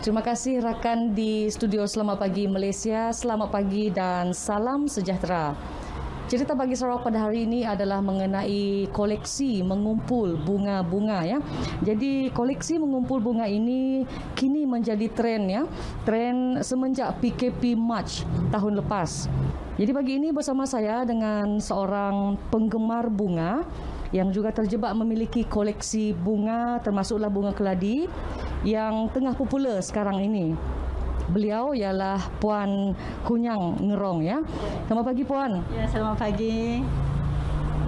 Terima kasih rakan di studio Selamat Pagi Malaysia, selamat pagi dan salam sejahtera. Cerita Pagi Sarawak pada hari ini adalah mengenai koleksi mengumpul bunga-bunga ya. Jadi koleksi mengumpul bunga ini kini menjadi tren ya. Tren semenjak PKP March tahun lepas. Jadi pagi ini bersama saya dengan seorang penggemar bunga yang juga terjebak memiliki koleksi bunga termasuklah bunga keladi yang tengah popular sekarang ini. Beliau ialah Puan Hunyang Ngerong ya. Selamat pagi Puan. Ya, selamat pagi.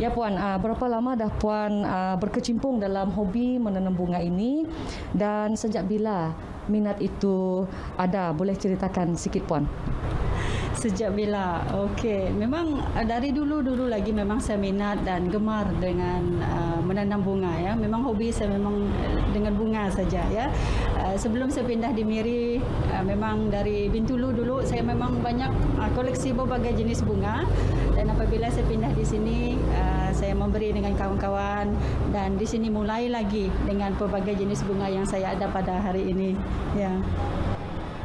Ya Puan, berapa lama dah Puan berkecimpung dalam hobi menanam bunga ini dan sejak bila minat itu ada? Boleh ceritakan sikit Puan? Sejak bila? Okey, memang dari dulu lagi memang saya minat dan gemar dengan menanam bunga ya. Memang hobi saya memang dengan bunga saja ya. Sebelum saya pindah di Miri, memang dari Bintulu dulu saya memang banyak koleksi berbagai jenis bunga, dan apabila saya pindah di sini saya memberi dengan kawan-kawan, dan di sini mulai lagi dengan pelbagai jenis bunga yang saya ada pada hari ini ya.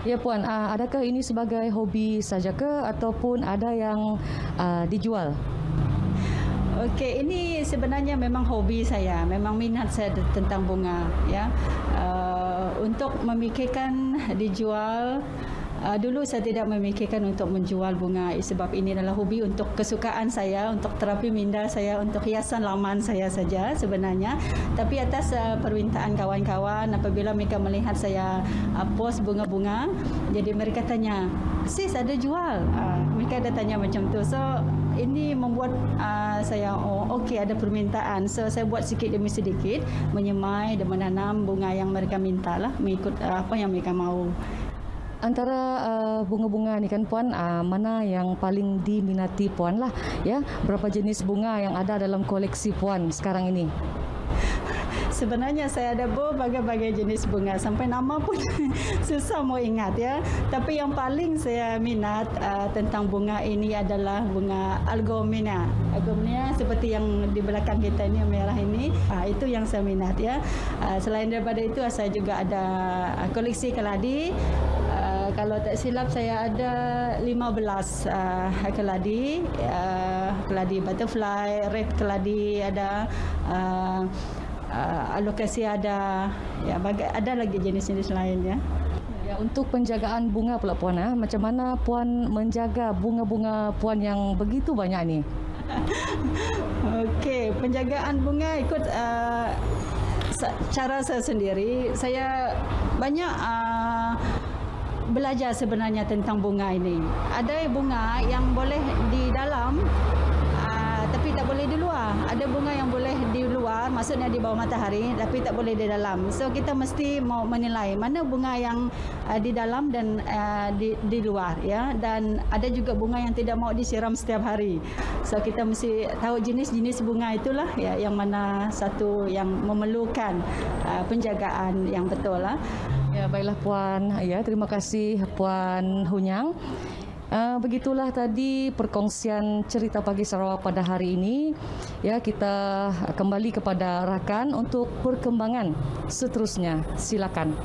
Ya Puan, adakah ini sebagai hobi saja ke ataupun ada yang dijual? Okey, ini sebenarnya memang hobi saya, memang minat saya tentang bunga ya. Untuk memikirkan dijual, dulu saya tidak memikirkan untuk menjual bunga sebab ini adalah hobi untuk kesukaan saya, untuk terapi minda saya, untuk hiasan laman saya saja sebenarnya. Tapi atas permintaan kawan-kawan, apabila mereka melihat saya post bunga-bunga, jadi mereka tanya, "Sis, ada jual?" Mereka ada tanya macam tu. So ini membuat saya okey, ada permintaan. So saya buat sedikit demi sedikit, menyemai dan menanam bunga yang mereka minta lah, mengikut apa yang mereka mahu. Antara bunga-bunga ni kan Puan, mana yang paling diminati Puan lah ya? Berapa jenis bunga yang ada dalam koleksi Puan sekarang ini? Sebenarnya saya ada berbagai-bagai jenis bunga, sampai nama pun susah mau ingat ya. Tapi yang paling saya minat tentang bunga ini adalah bunga Algomina. Algomina seperti yang di belakang kita ini, yang merah ini, itu yang saya minat ya. Selain daripada itu, saya juga ada koleksi keladi. Kalau tak silap saya ada 15 keladi, keladi butterfly, red keladi ada, alokasi ada, ya ada lagi jenis-jenis lain ya. Ya, untuk penjagaan bunga pula Puan, macam mana Puan menjaga bunga-bunga Puan yang begitu banyak ni? Okey, penjagaan bunga ikut cara saya sendiri. Saya banyak belajar sebenarnya tentang bunga ini. Ada bunga yang boleh di dalam tapi tak boleh di luar. Ada bunga yang boleh di luar, maksudnya di bawah matahari, tapi tak boleh di dalam. So kita mesti mau menilai mana bunga yang di dalam dan di luar ya. Dan ada juga bunga yang tidak mau disiram setiap hari. So kita mesti tahu jenis-jenis bunga itulah ya, yang mana satu yang memerlukan penjagaan yang betul lah. Ya, baiklah Puan. Ya, terima kasih Puan Hunyang. Begitulah tadi perkongsian cerita Pagi Sarawak pada hari ini. Ya, kita kembali kepada rakan untuk perkembangan seterusnya. Silakan.